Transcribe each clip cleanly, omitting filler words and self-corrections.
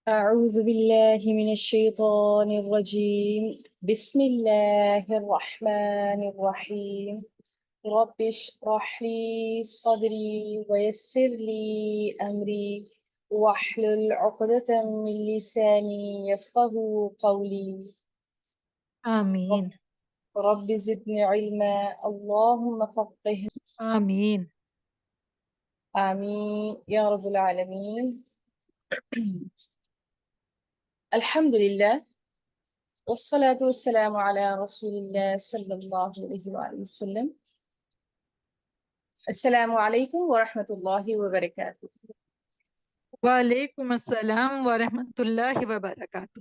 أعوذ بالله من الشيطان الرجيم. بسم الله الرحمن الرحيم. رب اشرح لي صدري ويسر لي أمري واحلل عقدة من لساني يفقه قولي. آمين رب زدني علما اللهم فقه. آمين. آمين يا رب العالمين. الحمد لله والصلاة والسلام على رسول الله صلى الله عليه وآله وسلم. السلام علیکم ورحمۃ اللہ وبرکاتہ. وعلیکم السلام ورحمۃ اللہ وبرکاتہ.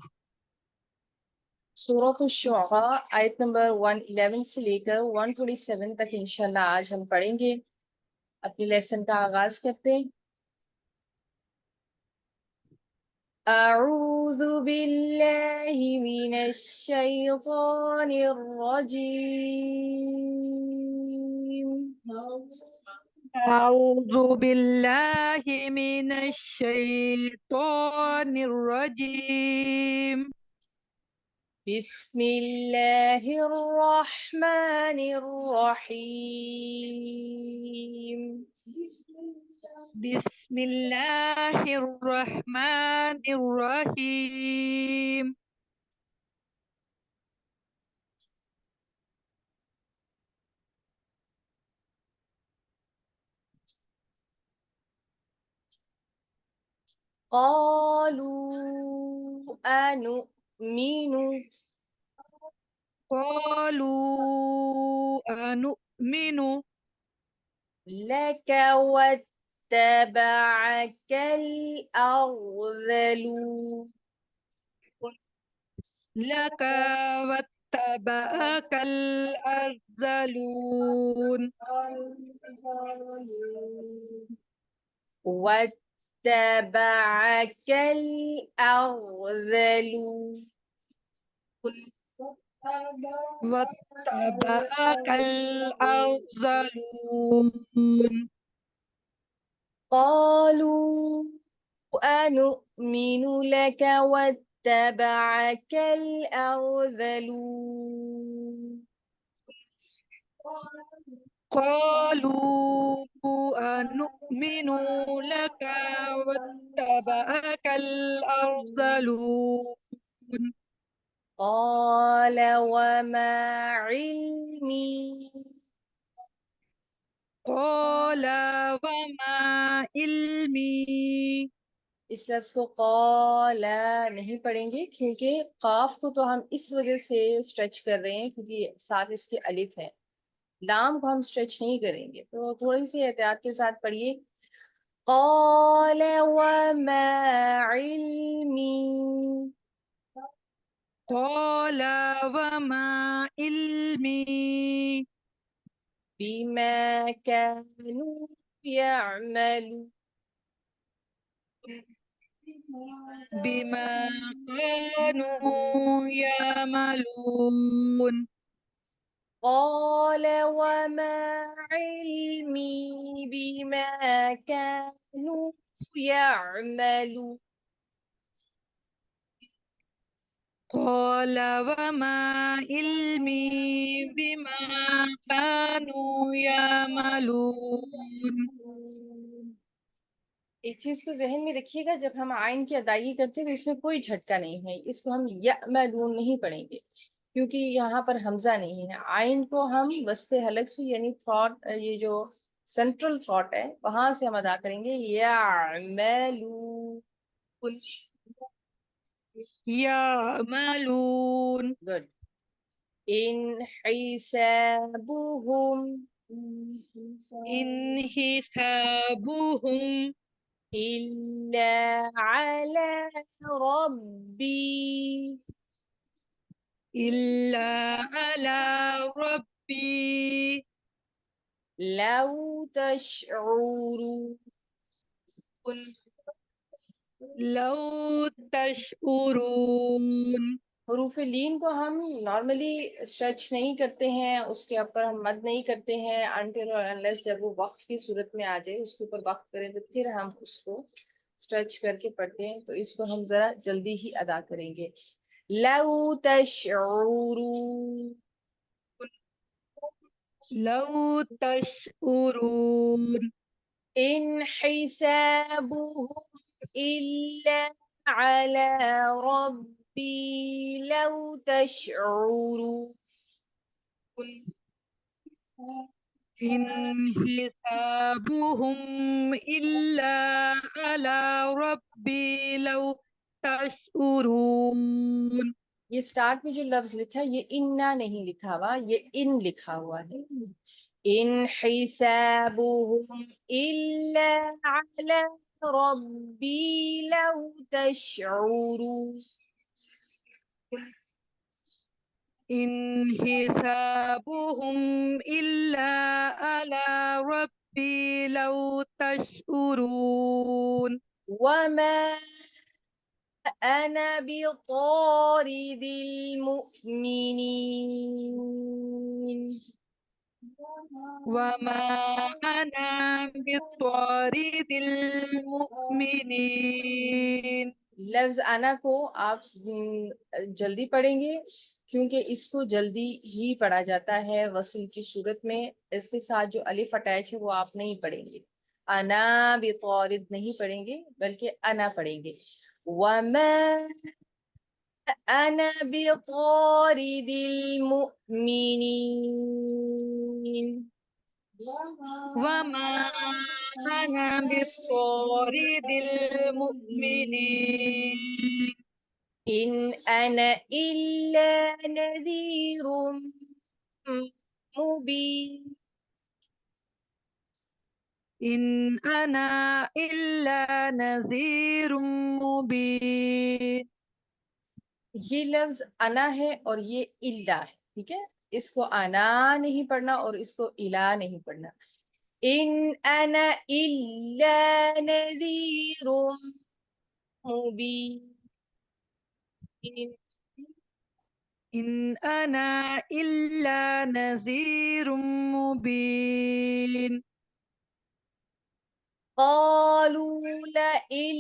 سورۃ الشعراء آیت نمبر 111 سے لے کر 127 تک انشاءاللہ آج ہم پڑھیں گے. اپنی لیسن کا آغاز کرتے ہیں. اعوذ باللہ من الشیطان الرجیم. اعوذ باللہ من الشیطان الرجیم. بسم اللہ الرحمن الرحیم. بسم اللہ الرحمن الرحیم. قالوا أنؤمن قالوا أنؤمن لك واتبعك الأرذلون. لك واتبعك الأرذلون. واتبعك الأرذلون. واتبعك الأرذلون. قالوا أنؤمن لك واتبعك الأرذلون. قالوا أنؤمن لك واتبعك الأرذلون. قال وما علمي. قال وما علمي. اس لفظ کو قال نہیں پڑھیں گے کیونکہ قاف کو تو ہم اس وجہ سے اسٹریچ کر رہے ہیں کیونکہ ساتھ اس کے الف ہے. لام کو ہم اسٹریچ نہیں کریں گے تو تھوڑی سی احتیاط کے ساتھ پڑھیے. قال وما علمي. قال وما علمي. بما كانوا يعملون. بما كانوا يعملون. قال وما علمي بما كانوا يعملون. قال وما علمي بما كانوا يعملون. ایک چیز کو ذہن میں رکھیے گا جب ہم آئین کی ادائیگی کرتے ہیں تو اس میں کوئی جھٹکا نہیں ہے. اس کو ہم یعملون نہیں پڑھیں گے کیونکہ یہاں پر حمزہ نہیں ہے. آئین کو ہم وسط حلق سے یعنی تھراٹ یہ جو سینٹرل تھراٹ ہے وہاں سے ہم ادا کریں گے یعملون. يعملون. گڈ. ان حسابهم إن حسابهم إلا على ربي إلا على ربي. لو تشعرون. لو تشعرون. حروف لین کو ہم نارملی اسٹریچ نہیں کرتے ہیں, اس کے اوپر ہم مد نہیں کرتے ہیں انٹل اور انلیس جب وہ وقف کی صورت میں آ جائے اس کے اوپر وقف کریں تو پھر ہم اس کو اسٹریچ کر کے پڑھتے ہیں، تو اس کو ہم ذرا جلدی ہی ادا کریں گے. لو تشعرون، لو تشعرون إن حسابهم إلا على ربي لو تشعرون. إن حسابهم إلا على ربي لو تشعرون. یہ سٹارٹ میں جو لفظ لکھا ہے یہ انا نہیں لکھا ہوا، یہ ان لکھا ہوا ہے. ان حسابهم الا على ربي لو تشعرون. إن حسابهم إلا على ربي لو تشعرون. وما أنا بطارد المؤمنين. وما أنا بطارد المؤمنين. لفظ انا کو آپ جلدی پڑھیں گے کیونکہ اس کو جلدی ہی پڑھا جاتا ہے وصل کی صورت میں. اس کے ساتھ جو الف اٹیچ ہے وہ آپ نہیں پڑھیں گے. انا بطارد نہیں پڑھیں گے بلکہ انا پڑھیں گے. وما انا بطارد المؤمنین. وما أنا بطارد المؤمنين. إن أنا إلا نذير مبين. إن أنا إلا نذير مبين. یہ لفظ انا ہے اور یہ الا ہے، ٹھیک ہے. اس کو انا نہیں پڑھنا اور اس کو الا نہیں پڑھنا. ان انا الا نذیر مبین. إن أنا إلا نذير مبين. قالوا لئن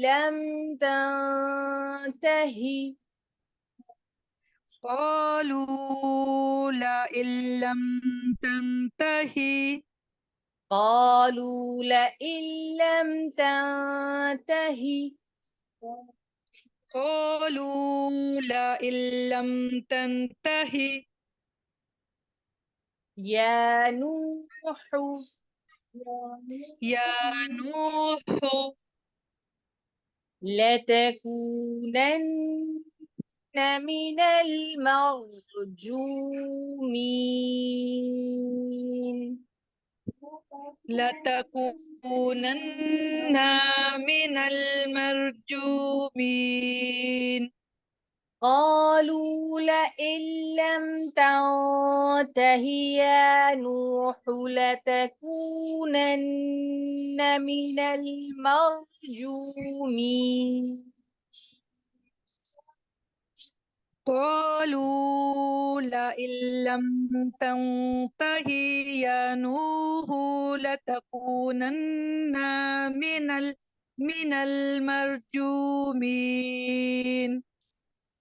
لم تنتهي قالوا لئن لم تنتهي قالوا لئن لم تنتهي قالوا لئن لم تنتهي يا نوح يا نوح لتكونن من المرجومين. لتكونن من المرجومين. قالوا لئن لم تنته يا نوح لتكونن من المرجومين. قالوا لئن لم تنتهي يا نوح لتكونن من المرجومين.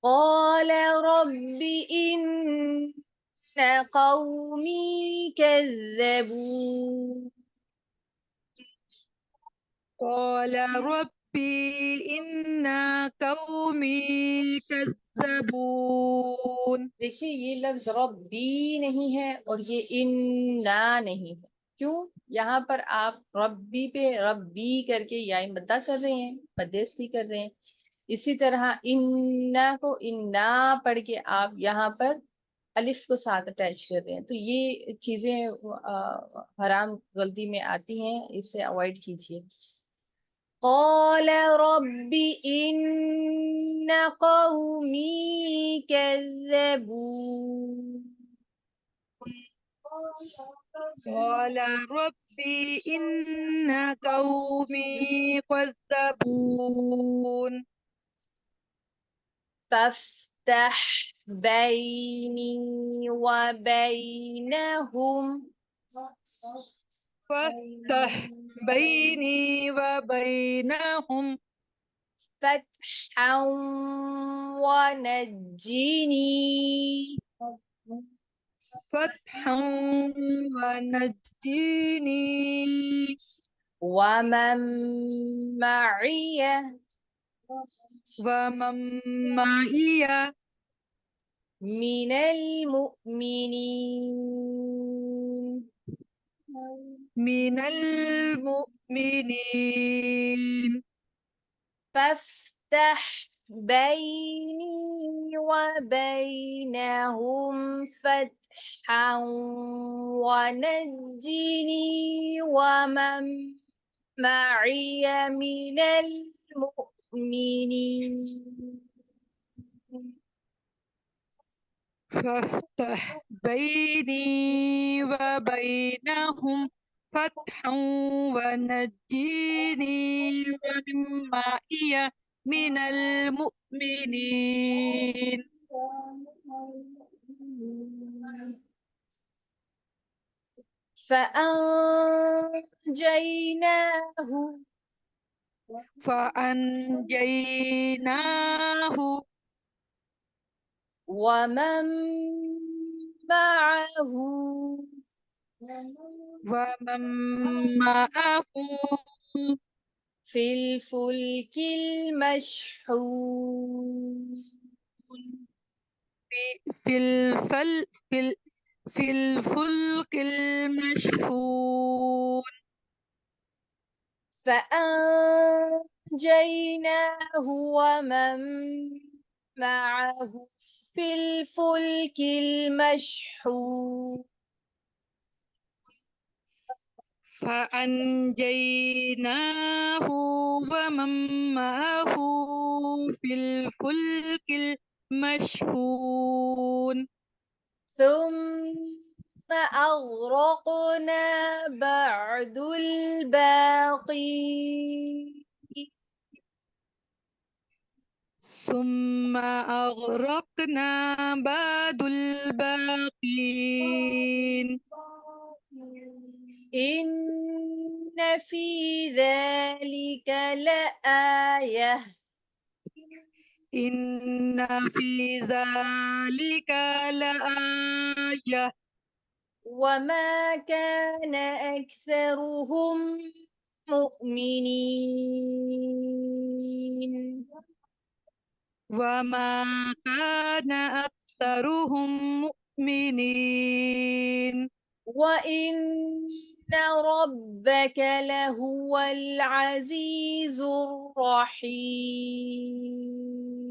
قال رب إن قومي كذبون. قال ربي إن قومي كذبون. دیکھیے یہ لفظ ربی نہیں ہے اور یہ انا نہیں ہے. کیوں؟ یہاں پر آپ ربی پہ ربی کر کے یا مدہ کر رہے ہیں، مدیستی کر رہے ہیں. اسی طرح انا کو انا پڑھ کے آپ یہاں پر الف کو ساتھ اٹیچ کر رہے ہیں. تو یہ چیزیں حرام غلطی میں آتی ہیں، اس سے اوائڈ کیجیے. قال رب إن قومي كذبون. قال ربي إن قومي كذبون. فافتح بيني وبينهم فافتح بيني وبينهم فتحا ونجني فتحا ونجني ومن معي ومن معي من المؤمنين من المؤمنين فافتح بيني وبينهم فتحا ونجني ومن معي من المؤمنين فافتح بيني وبينهم فتحا ونجيني ومن معي من المؤمنين فأنجيناه فأنجيناه ومن معه ومن معه في الفلك المشحون في الفل في ال- في الفلك المشحون فأنجيناه ومن معه في الفلك المشحون فأنجيناه ومن معه في الفلك المشحون ثم أغرقنا بعد الباقين ثم أغرقنا بعد الباقين إن في ذلك لآية إن في ذلك لآية وما كان أكثرهم مؤمنين وما كان أكثرهم مؤمنين وإن ربك لهو العزيز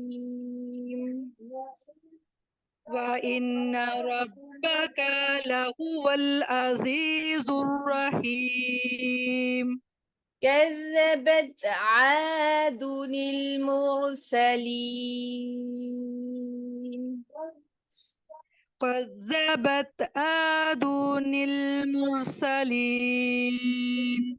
الرحيم وإن ربك لهو العزيز الرحيم كذبت عاد المرسلين كذبت عاد المرسلين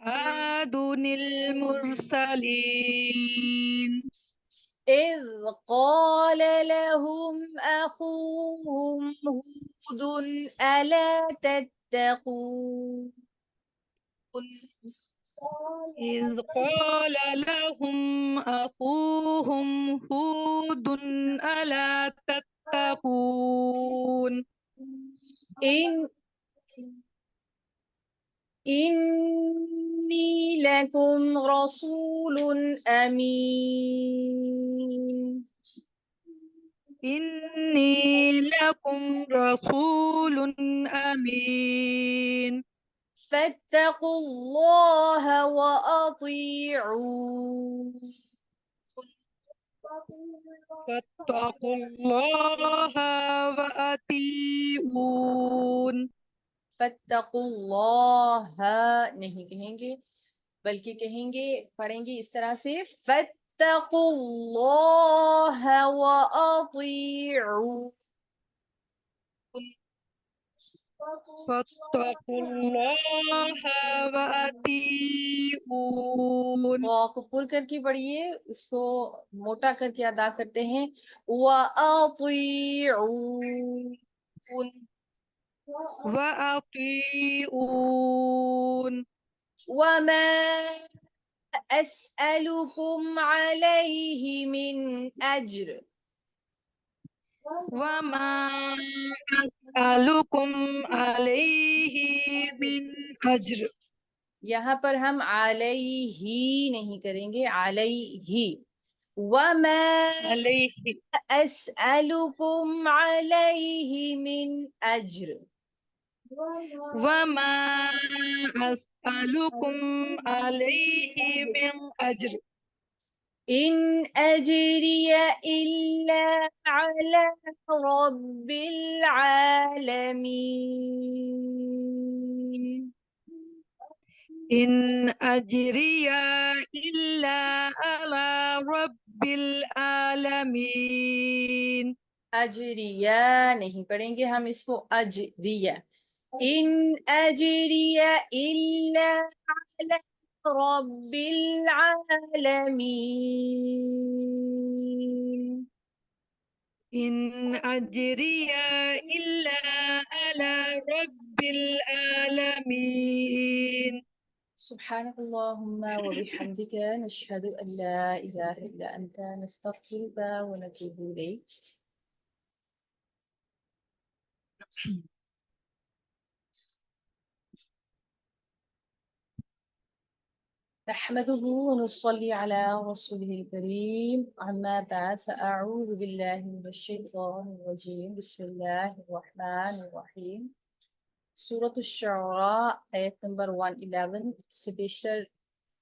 عاد المرسلين إذ قال لهم أخوهم هود ألا تتقون إذ قال لهم أخوهم هود ألا تتقون إن إني لكم رسول أمين إني لكم رسول أمين فاتقوا الله وأطيعون فاتقوا الله وأطيعون. فَاتَّقُوا نہیں کہیں گے، بلکہ کہیں گے، پڑھیں گے اس طرح سے فَاتَّقُوا اللَّهَ وَأَطِيعُونِ. فاتقوا الله وأطيعون. کو پر کر کے پڑھیے، اس کو موٹا کر کے ادا کرتے ہیں وَأَطِيعُونِ. وأطيعون. وَمَا أَسْأَلُكُمْ عَلَيْهِ مِنْ أَجْرٍ. وما أسألكم عليه من أجر. یہاں پر ہم علیہ نہیں کریں گے، علیہ. وَمَا عليه أَسْأَلُكُمْ عَلَيْهِ مِنْ أَجْرٍ. وما أسألكم عليه من أجر. إِنْ أَجْرِيَ إِلَّا عَلَى رَبِّ الْعَالَمِينَ. إن أجري إلا على رب العالمين. اجریہ نہیں پڑھیں گے ہم اس کو، اجریہ. ان اجریہ الا علی رب العالمین. إن أجري إلا على رب العالمين. سبحانك اللهم وبحمدك نشهد أن لا إله إلا أنت نستغفرك ونتوب إليك. نحمده ونصلي على رسوله الكريم، أما بعد، فأعوذ بالله من الشيطان الرجيم. بسم الله الرحمن الرحيم. سورة الشعراء آیت نمبر 111 سے بیشتر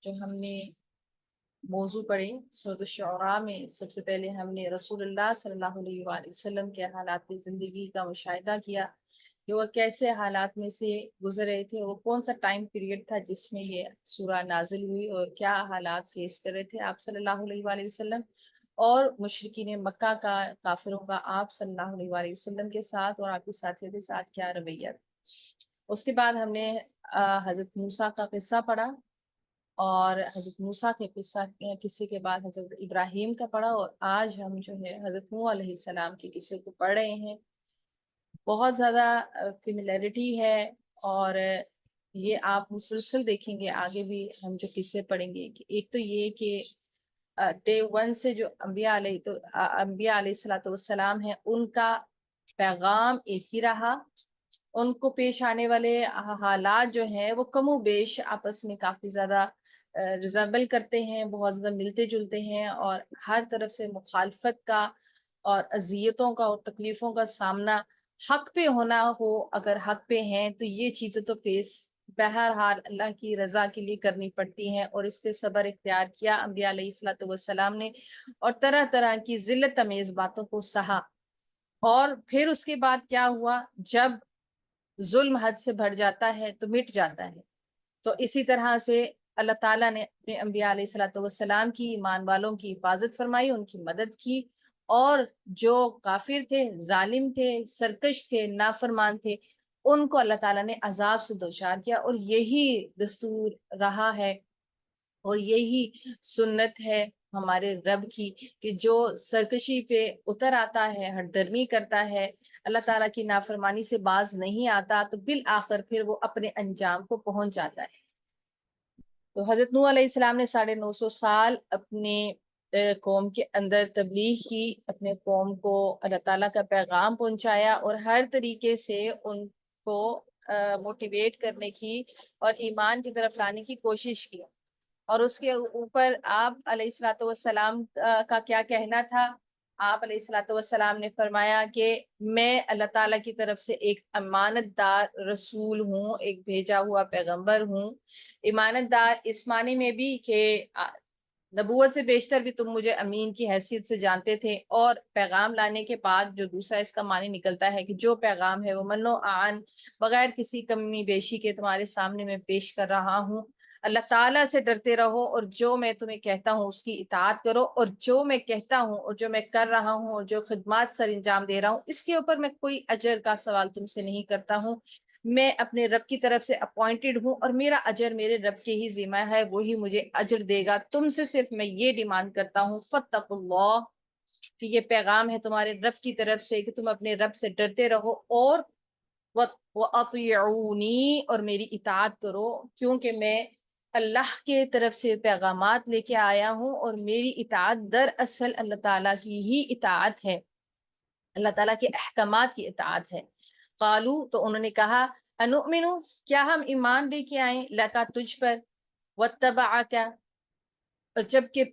جو ہم نے موضوع پڑھے سورة الشعراء میں، سب سے پہلے ہم نے رسول اللہ صلی اللہ علیہ وآلہ وسلم کے حالات زندگی کا مشاہدہ کیا کہ وہ کیسے حالات میں سے گزر رہے تھے، وہ کون سا ٹائم پیریڈ تھا جس میں یہ سورہ نازل ہوئی، اور کیا حالات فیس کر رہے تھے آپ صلی اللہ علیہ وآلہ وسلم اور مشرکین مکہ کا، کافروں کا آپ صلی اللہ علیہ وآلہ وسلم کے ساتھ اور آپ کے ساتھیوں کے ساتھ کیا رویہ تھا. اس کے بعد ہم نے حضرت موسیٰ کا قصہ پڑھا، اور حضرت موسیٰ کے قصے کے بعد حضرت ابراہیم کا پڑھا، اور آج ہم جو ہے حضرت نوح علیہ السلام کے قصے کو پڑھ رہے ہیں. بہت زیادہ فیملیرٹی ہے، اور یہ آپ مسلسل دیکھیں گے آگے بھی ہم جو قصے پڑھیں گے. ایک تو یہ کہ ڈے 1 سے جو انبیاء علیہ السلام ہیں، ان کا پیغام ایک ہی رہا. ان کو پیش آنے والے حالات جو ہیں وہ کم و بیش آپس میں کافی زیادہ ریزمبل کرتے ہیں، بہت زیادہ ملتے جلتے ہیں، اور ہر طرف سے مخالفت کا اور اذیتوں کا اور تکلیفوں کا سامنا، حق پہ ہونا ہو اگر حق پہ ہیں تو یہ چیزیں تو فیس بہرحال اللہ کی رضا کے لیے کرنی پڑتی ہیں، اور اس پہ صبر اختیار کیا انبیاء علیہ السلام نے، اور طرح طرح کی ذلت امیز باتوں کو سہا. اور پھر اس کے بعد کیا ہوا، جب ظلم حد سے بڑھ جاتا ہے تو مٹ جاتا ہے. تو اسی طرح سے اللہ تعالیٰ نے اپنے انبیاء علیہ السلام کی، ایمان والوں کی حفاظت فرمائی، ان کی مدد کی، اور جو کافر تھے، ظالم تھے، سرکش تھے، نافرمان تھے، ان کو اللہ تعالیٰ نے عذاب سے دوچار کیا. اور یہی دستور رہا ہے اور یہی سنت ہے ہمارے رب کی کہ جو سرکشی پہ اتر آتا ہے، ہٹ درمی کرتا ہے، اللہ تعالیٰ کی نافرمانی سے باز نہیں آتا، تو بالآخر پھر وہ اپنے انجام کو پہنچ جاتا ہے. تو حضرت نوح علیہ السلام نے 950 سال اپنے قوم کے اندر تبلیغ کی، اپنے قوم کو اللہ تعالیٰ کا پیغام پہنچایا، اور ہر طریقے سے ان کو موٹیویٹ کرنے کی اور ایمان کی طرف لانے کی کوشش کی. اور اس کے اوپر آپ علیہ السلام کا کیا کہنا تھا. آپ علیہ السلام نے فرمایا کہ میں اللہ تعالیٰ کی طرف سے ایک امانت دار رسول ہوں، ایک بھیجا ہوا پیغمبر ہوں. امانت دار اس معنی میں بھی کہ نبوت سے بیشتر بھی تم مجھے امین کی حیثیت سے جانتے تھے، اور پیغام لانے کے بعد جو دوسرا اس کا معنی نکلتا ہے کہ جو پیغام ہے وہ منو آن بغیر کسی کمی بیشی کے تمہارے سامنے میں پیش کر رہا ہوں۔ اللہ تعالیٰ سے ڈرتے رہو اور جو میں تمہیں کہتا ہوں اس کی اطاعت کرو، اور جو میں کہتا ہوں اور جو میں کر رہا ہوں اور جو خدمات سر انجام دے رہا ہوں اس کے اوپر میں کوئی اجر کا سوال تم سے نہیں کرتا ہوں۔ میں اپنے رب کی طرف سے اپوائنٹڈ ہوں اور میرا اجر میرے رب کے ہی ذمہ ہے، وہی مجھے اجر دے گا۔ تم سے صرف میں یہ ڈیمانڈ کرتا ہوں فاتقوا اللہ، کہ یہ پیغام ہے تمہارے رب کی طرف سے کہ تم اپنے رب سے ڈرتے رہو، اور وَأَطِيعُونِي، اور میری اطاعت کرو، کیونکہ میں اللہ کے طرف سے پیغامات لے کے آیا ہوں اور میری اطاعت دراصل اللہ تعالیٰ کی ہی اطاعت ہے، اللہ تعالیٰ کے احکامات کی اطاعت ہے۔ قالو، تو انہوں نے کہا، انؤمنو، کیا ہم ایمان لے کے آئیں لکا تجھ پر، واتبعک، اور جب کہ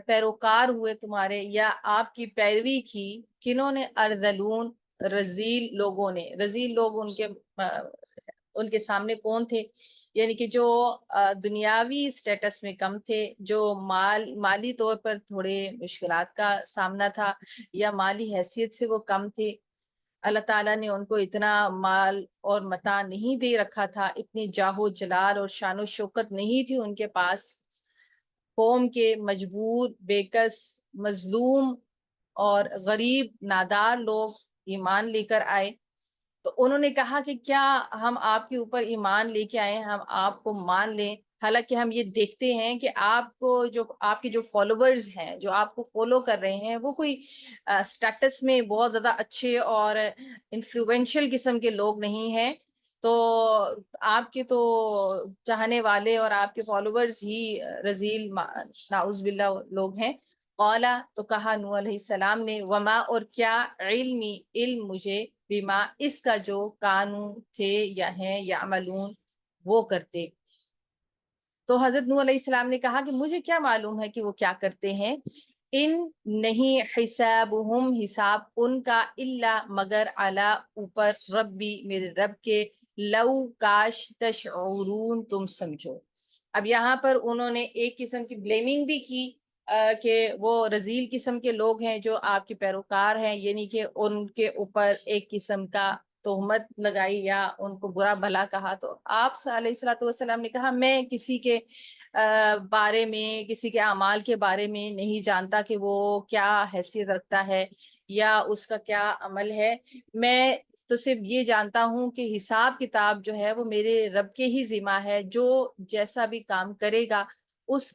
پیروکار ہوئے تمہارے یا آپ کی پیروی کی، کنہوں نے؟ ارذلون، رذیل لوگوں نے۔ رذیل لوگ ان کے سامنے کون تھے؟ یعنی کہ جو دنیاوی سٹیٹس میں کم تھے، جو مالی طور پر تھوڑے مشکلات کا سامنا تھا یا مالی حیثیت سے وہ کم تھے۔ اللہ تعالیٰ نے ان کو اتنا مال اور متاع نہیں دے رکھا تھا، اتنی جاہ و جلال اور شان و شوکت نہیں تھی ان کے پاس۔ قوم کے مجبور، بےکس، مظلوم اور غریب نادار لوگ ایمان لے کر آئے، تو انہوں نے کہا کہ کیا ہم آپ کے اوپر ایمان لے کے آئے، ہم آپ کو مان لیں، حالانکہ ہم یہ دیکھتے ہیں کہ آپ کے جو فالوورز ہیں، جو آپ کو فالو کر رہے ہیں، وہ کوئی سٹیٹس میں بہت زیادہ اچھے اور انفلوئنشل قسم کے لوگ نہیں ہیں، تو آپ کے تو چاہنے والے اور آپ کے فالوورز ہی رذیل نعوذ باللہ لوگ ہیں۔ قالا، تو کہا نوح علیہ السلام نے، وما، اور کیا، علمی، علم مجھے، بما، اس کا جو کانو تھے یا ہیں یا عملون وہ کرتے۔ تو حضرت نوح علیہ السلام نے کہا کہ مجھے کیا معلوم ہے کہ وہ کیا کرتے ہیں، ان نہیں حسابہم، حساب ان کا، الا مگر، علی اوپر، ربی میرے رب کے، لو کاش، تشعرون تم سمجھو۔ اب یہاں پر انہوں نے ایک قسم کی بلیمنگ بھی کی کہ وہ رذیل قسم کے لوگ ہیں جو آپ کے پیروکار ہیں، یعنی کہ ان کے اوپر ایک قسم کا تہمت لگائی یا ان کو برا بھلا کہا۔ تو آپ علیہ الصلوۃ والسلام نے کہا میں کسی کے بارے میں، کسی کے اعمال کے بارے میں نہیں جانتا کہ وہ کیا حیثیت رکھتا ہے یا اس کا کیا عمل ہے، میں تو صرف یہ جانتا ہوں کہ حساب کتاب جو ہے وہ میرے رب کے ہی ذمہ ہے، جو جیسا بھی کام کرے گا اس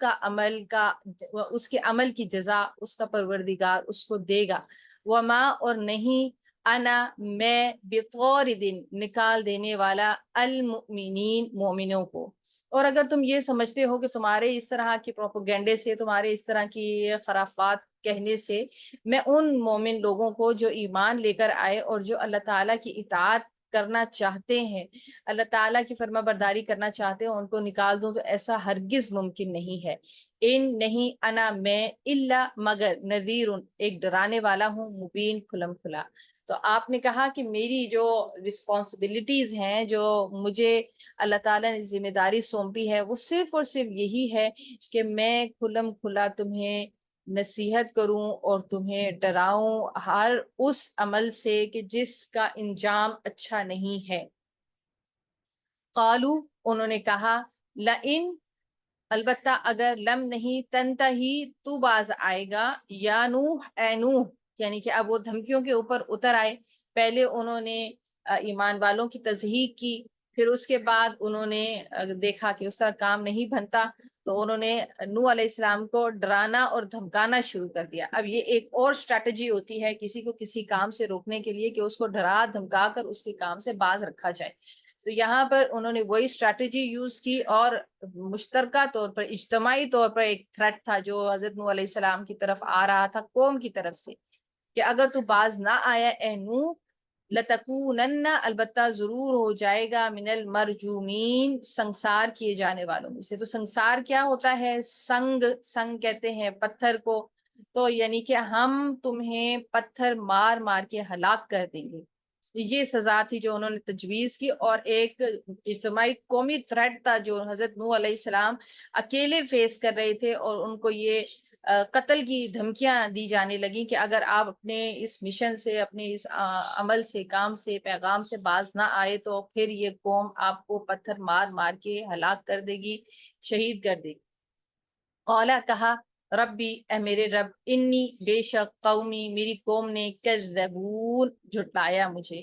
کے عمل کی جزا اس کا پروردگار اس کو دے گا۔ وما، اور نہیں، انا، میں، بطورد، نکال دینے والا، المؤمنین، مومنوں کو۔ اور اگر تم یہ سمجھتے ہو کہ تمہارے اس طرح کی پروپیگنڈے سے، تمہارے اس طرح کی خرافات کہنے سے میں ان مومن لوگوں کو جو ایمان لے کر آئے اور جو اللہ تعالیٰ کی اطاعت کرنا چاہتے ہیں، اللہ تعالیٰ کی فرما برداری کرنا چاہتے ہیں، ان کو نکال دوں، تو ایسا ہرگز ممکن نہیں ہے۔ ان نہیں، انا، میں، الا مگر، نذیر، ایک ڈرانے والا ہوں، مبین، کھلم کھلا۔ تو آپ نے کہا کہ میری جو رسپانسبلٹیز ہیں، جو مجھے اللہ تعالیٰ نے ذمہ داری سونپی ہے، وہ صرف اور صرف یہی ہے کہ میں کھلم کھلا تمہیں نصیحت کروں اور تمہیں ڈراؤں ہر اس عمل سے کہ جس کا انجام اچھا نہیں ہے۔ قالو، انہوں نے کہا، لئن، البتہ اگر، لم نہیں، تنتہی، تو باز آئے گا، یا نوح، اے نوح، یعنی کہ اب وہ دھمکیوں کے اوپر اتر آئے۔ پہلے انہوں نے ایمان والوں کی تصحیح کی، پھر اس کے بعد انہوں نے دیکھا کہ اس طرح کام نہیں بنتا، تو انہوں نے نوح علیہ السلام کو ڈرانا اور دھمکانا شروع کر دیا۔ اب یہ ایک اور اسٹریٹجی ہوتی ہے کسی کو کسی کام سے روکنے کے لیے کہ اس کو ڈرا دھمکا کر اس کے کام سے باز رکھا جائے۔ تو یہاں پر انہوں نے وہی اسٹریٹجی یوز کی، اور مشترکہ طور پر، اجتماعی طور پر ایک تھریٹ تھا جو حضرت نوح علیہ السلام کی طرف آ رہا تھا قوم کی طرف سے، کہ اگر تو باز نہ آیا اے نوح، لتکونن، البتہ ضرور ہو جائے گا، من المرجومین، سنسار کیے جانے والوں میں سے۔ تو سنسار کیا ہوتا ہے؟ سنگ کہتے ہیں پتھر کو، تو یعنی کہ ہم تمہیں پتھر مار مار کے ہلاک کر دیں گے۔ یہ سزا تھی جو انہوں نے تجویز کی، اور ایک اجتماعی قومی تھریٹ تھا جو حضرت نوح علیہ السلام اکیلے فیس کر رہے تھے، اور ان کو یہ قتل کی دھمکیاں دی جانے لگیں کہ اگر آپ اپنے اس مشن سے، اپنے اس عمل سے، کام سے، پیغام سے باز نہ آئے تو پھر یہ قوم آپ کو پتھر مار مار کے ہلاک کر دے گی، شہید کر دے گی۔ قولا کہا، ربی اے میرے رب، انی بے شک قومی میری قوم نے کذبون جھٹلایا مجھے۔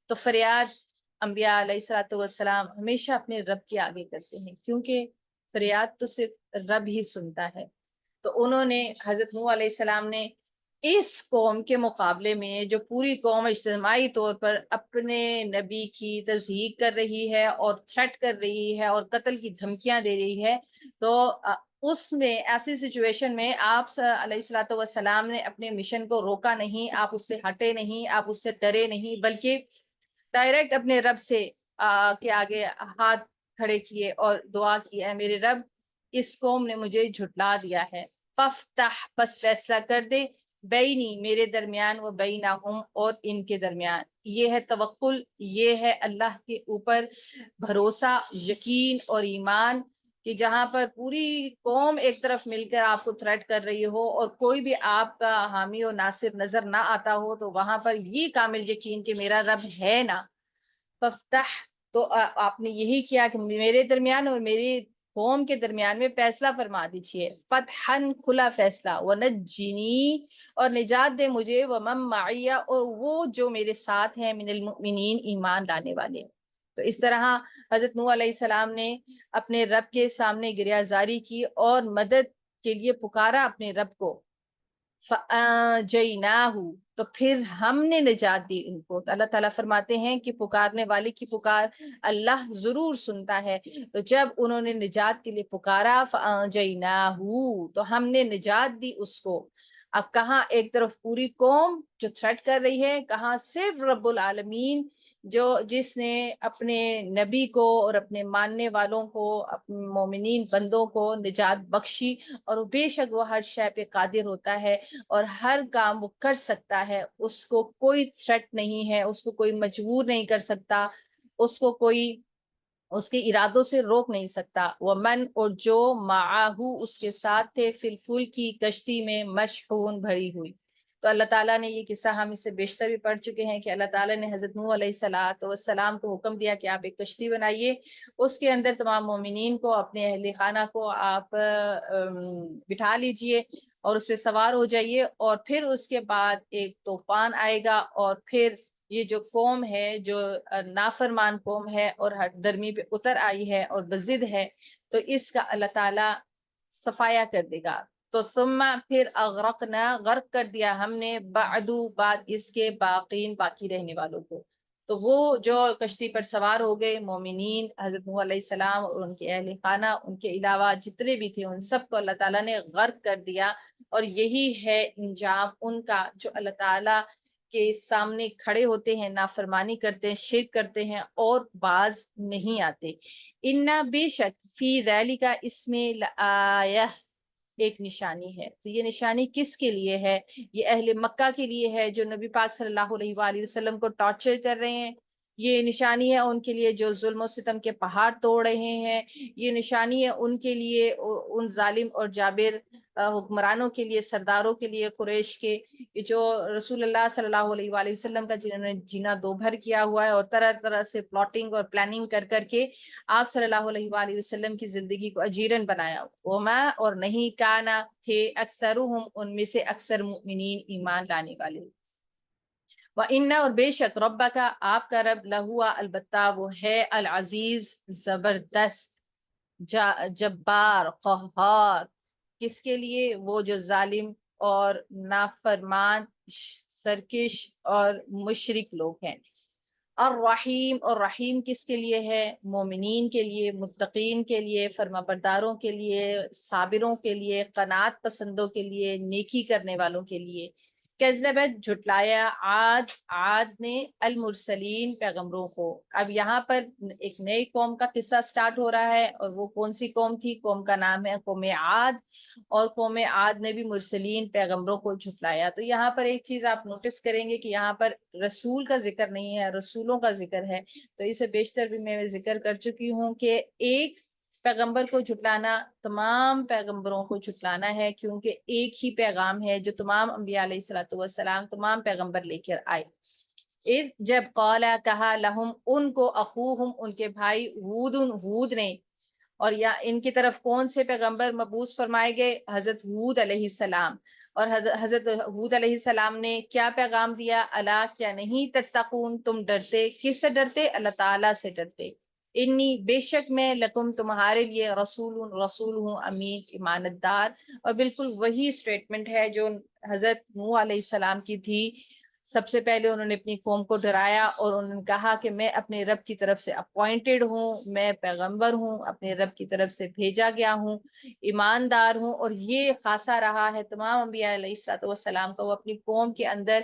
تو فریاد انبیاء علیہ الصلوۃ والسلام ہمیشہ اپنے رب کے آگے کرتے ہیں، کیونکہ فریاد تو صرف رب ہی سنتا ہے۔ تو انہوں نے، حضرت نوح علیہ السلام نے اس قوم کے مقابلے میں، جو پوری قوم اجتماعی طور پر اپنے نبی کی تصدیق کر رہی ہے اور تھریٹ کر رہی ہے اور قتل کی دھمکیاں دے رہی ہے، تو اس میں، ایسی سچویشن میں آپ علیہ الصلوۃ والسلام نے اپنے مشن کو روکا نہیں، آپ اس سے ہٹے نہیں، آپ اس سے ڈرے نہیں، بلکہ ڈائریکٹ اپنے رب سے کے آگے ہاتھ کھڑے کیے اور دعا کی، اے میرے رب، اس قوم نے مجھے جھٹلا دیا ہے، ففتح، بس فیصلہ کر دے، بینی، میرے درمیان، و بینہم، اور ان کے درمیان۔ یہ ہے توکل، یہ ہے اللہ کے اوپر بھروسہ، یقین اور ایمان، کہ جہاں پر پوری قوم ایک طرف مل کر آپ کو تھریٹ کر رہی ہو اور کوئی بھی آپ کا حامی و ناصر نظر نہ آتا ہو، تو وہاں پر یہ کامل یقین کہ میرا رب ہے نا، ففتح، تو آپ نے یہی کیا کہ میرے درمیان اور میری قوم کے درمیان میں فیصلہ فرما دیجیے، فتحن، کھلا فیصلہ، ونجنی، اور نجات دے مجھے، ومن معی، اور وہ جو میرے ساتھ ہیں، من المؤمنین، ایمان لانے والے۔ تو اس طرح حضرت نوح علیہ السلام نے اپنے رب کے سامنے گریہ زاری کی اور مدد کے لیے پکارا اپنے رب کو، فَأَنجَيْنَاهُ، تو پھر ہم نے نجات دی ان کو۔ تو اللہ تعالیٰ فرماتے ہیں کہ پکارنے والے کی پکار اللہ ضرور سنتا ہے۔ تو جب انہوں نے نجات کے لیے پکارا، فَأَنجَيْنَاهُ، تو ہم نے نجات دی اس کو۔ اب کہاں ایک طرف پوری قوم جو تھریٹ کر رہی ہے، کہاں صرف رب العالمین جس نے اپنے نبی کو اور اپنے ماننے والوں کو، اپنے مومنین بندوں کو نجات بخشی، اور بے شک وہ ہر شے پہ قادر ہوتا ہے اور ہر کام وہ کر سکتا ہے، اس کو کوئی تھریٹ نہیں ہے، اس کو کوئی مجبور نہیں کر سکتا، اس کو کوئی اس کے ارادوں سے روک نہیں سکتا۔ ومن، اور جو معاہو، اس کے ساتھ تھے، فی الفلک کی کشتی میں، مشحون، بھری ہوئی۔ تو اللہ تعالیٰ نے یہ قصہ ہم اس سے بیشتر بھی پڑھ چکے ہیں کہ اللہ تعالیٰ نے حضرت نوح علیہ السلام کو حکم دیا کہ آپ ایک کشتی بنائیے، اس کے اندر تمام مومنین کو، اپنے اہل خانہ کو آپ بٹھا لیجئے اور اس پہ سوار ہو جائیے، اور پھر اس کے بعد ایک طوفان آئے گا، اور پھر یہ جو قوم ہے، جو نافرمان قوم ہے اور ہر درمی پہ اتر آئی ہے اور بضد ہے، تو اس کا اللہ تعالیٰ صفایا کر دے گا۔ تو ثم، پھر اغرقنا، غرق کر دیا ہم نے، بعد اس کے، باقین، باقی رہنے والوں کو۔ تو وہ جو کشتی پر سوار ہو گئے مومنین، حضرت نوح علیہ السلام اور ان کے اہل خانہ، ان کے علاوہ جتنے بھی تھے، ان سب کو اللہ تعالیٰ نے غرق کر دیا، اور یہی ہے انجام ان کا جو اللہ تعالیٰ کے سامنے کھڑے ہوتے ہیں، نافرمانی کرتے ہیں، شرک کرتے ہیں اور باز نہیں آتے۔ انا، بے شک، فی ذالک، اس میں، لآیہ، ایک نشانی ہے۔ تو یہ نشانی کس کے لیے ہے؟ یہ اہل مکہ کے لیے ہے جو نبی پاک صلی اللہ علیہ وآلہ وسلم کو ٹارچر کر رہے ہیں۔ یہ نشانی ہے ان کے لیے جو ظلم و ستم کے پہاڑ توڑ رہے ہیں۔ یہ نشانی ہے ان کے لیے، ان ظالم اور جابر حکمرانوں کے لیے، سرداروں کے لیے، قریش کے، جو رسول اللہ صلی اللہ علیہ وآلہ وسلم کا جنہوں نے جینا دو بھر کیا ہوا ہے، اور طرح طرح سے پلاٹنگ اور پلاننگ کر کر کے آپ صلی اللہ علیہ وآلہ وسلم کی زندگی کو اجیرن بنایا۔ وما، اور نہیں، کانا، تھے، اکثرہم، ان میں سے اکثر، مؤمنین، ایمان لانے والے۔ وَإِنَّ، اور بے شک، ربک، آپ کا رب، لہوا، البتہ وہ ہے، العزیز، زبردست، جبار، قہار، کس کے لیے؟ وہ جو ظالم اور نافرمان، سرکش اور مشرک لوگ ہیں۔ الرحیم، اور رحیم کس کے لیے ہے؟ مومنین کے لیے، متقین کے لیے، فرما برداروں کے لیے، صابروں کے لیے، قناعت پسندوں کے لیے، نیکی کرنے والوں کے لیے۔ کذبت جھٹلایا عاد نے المرسلین پیغمبروں کو. اب یہاں پر ایک نئی قوم کا قصہ سٹارٹ ہو رہا ہے، اور وہ کون سی قوم تھی؟ قوم کا نام ہے قوم عاد، اور قوم عاد نے بھی مرسلین پیغمبروں کو جھٹلایا. تو یہاں پر ایک چیز آپ نوٹس کریں گے کہ یہاں پر رسول کا ذکر نہیں ہے، رسولوں کا ذکر ہے. تو اسے بیشتر بھی میں ذکر کر چکی ہوں کہ ایک پیغمبر کو جھٹلانا تمام پیغمبروں کو جھٹلانا ہے، کیونکہ ایک ہی پیغام ہے جو تمام انبیاء علیہ الصلوۃ والسلام تمام پیغمبر لے کر آئے. جب قالا کہا لہم ان کو اخوہم ان کے بھائی ہود نے، اور یا ان کی طرف کون سے پیغمبر مبعوث فرمائے گئے؟ حضرت ہود علیہ السلام. اور حضرت ہود علیہ السلام نے کیا پیغام دیا؟ الا کیا نہیں تتقون تم ڈرتے؟ کس سے ڈرتے؟ اللہ تعالیٰ سے ڈرتے. انی بے شک میں لکم تمہارے لیے رسول ہوں امین امانت دار. اور بالکل وہی اسٹیٹمنٹ ہے جو حضرت نوح علیہ السلام کی تھی. سب سے پہلے انہوں نے اپنی قوم کو ڈرایا اور انہوں نے کہا کہ میں اپنے رب کی طرف سے اپوائنٹڈ ہوں، میں پیغمبر ہوں، اپنے رب کی طرف سے بھیجا گیا ہوں، ایماندار ہوں. اور یہ خاصہ رہا ہے تمام انبیاء علیہ السلام کا، وہ اپنی قوم کے اندر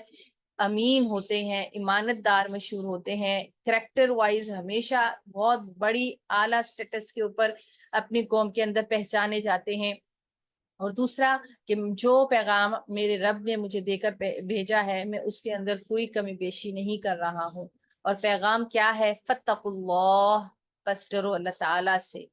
امین ہوتے ہیں، ایمانت دار مشہور ہوتے ہیں، کریکٹر وائز ہمیشہ بہت بڑی اعلیٰ سٹیٹس کے اوپر اپنی قوم کے اندر پہچانے جاتے ہیں. اور دوسرا کہ جو پیغام میرے رب نے مجھے دے کر بھیجا ہے میں اس کے اندر کوئی کمی بیشی نہیں کر رہا ہوں. اور پیغام کیا ہے؟ فاتقوا اللہ، بس ڈرو اللہ تعالیٰ سے.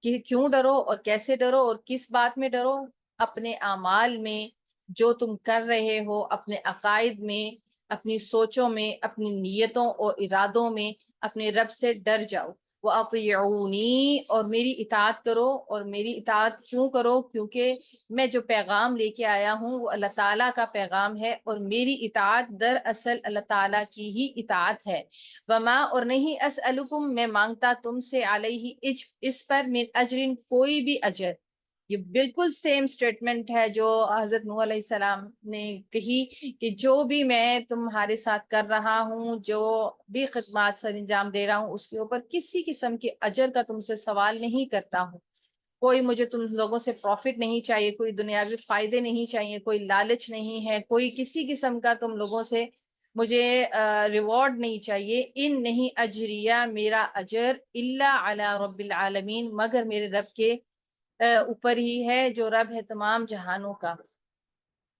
کہ کیوں ڈرو اور کیسے ڈرو اور کس بات میں ڈرو؟ اپنے اعمال میں جو تم کر رہے ہو، اپنے عقائد میں، اپنی سوچوں میں، اپنی نیتوں اور ارادوں میں اپنے رب سے ڈر جاؤ. وَأَطِيعُونِي اور میری اطاعت کرو. اور میری اطاعت کیوں کرو؟ کیونکہ میں جو پیغام لے کے آیا ہوں وہ اللہ تعالیٰ کا پیغام ہے، اور میری اطاعت دراصل اللہ تعالیٰ کی ہی اطاعت ہے. وما اور نہیں اسألکم میں مانگتا تم سے علیہ اس پر من اجرن کوئی بھی اجر. یہ بالکل سیم سٹیٹمنٹ ہے جو حضرت نوح علیہ السلام نے کہی کہ جو بھی میں تمہارے ساتھ کر رہا ہوں، جو بھی خدمات سر انجام دے رہا ہوں، اس کے اوپر کسی قسم کے اجر کا تم سے سوال نہیں کرتا ہوں. کوئی مجھے تم لوگوں سے پروفٹ نہیں چاہیے، کوئی دنیاوی فائدے نہیں چاہیے، کوئی لالچ نہیں ہے، کوئی کسی قسم کا تم لوگوں سے مجھے ریوارڈ نہیں چاہیے. ان نہیں اجریہ میرا اجر الا علی رب العالمین مگر میرے رب کے اوپر ہی ہے، جو رب ہے تمام جہانوں کا.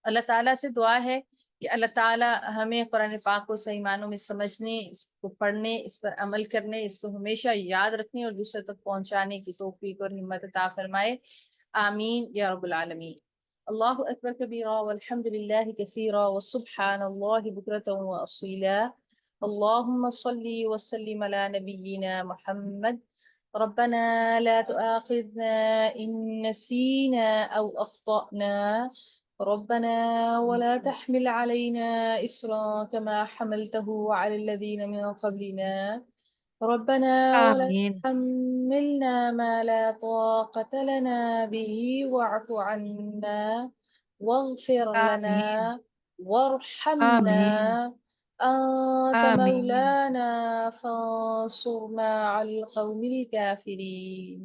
اللہ تعالیٰ سے دعا ہے کہ اللہ تعالیٰ ہمیں قرآن پاک کو صحیح معنوں میں سمجھنے، اس کو پڑھنے، اس پر عمل کرنے، اس کو ہمیشہ یاد رکھنے اور دوسرے تک پہنچانے کی توفیق اور ہمت عطا فرمائے. آمین یا رب العالمین. اللہ اکبر کبیرا والحمد للہ کثیرا وسبحان اللہ بکرۃ واصیلا. اللهم صل وسلم على نبينا محمد. ربنا لا تؤاخذنا إن نسينا أو أخطأنا. ربنا ولا تحمل علينا إصرا كما حملته على الذين من قبلنا. ربنا ولا آمين تحملنا ما لا طاقة لنا به واعف عنا واغفر لنا آمين وارحمنا. آمين أنت آمين مولانا فانصرنا على القوم الكافرين.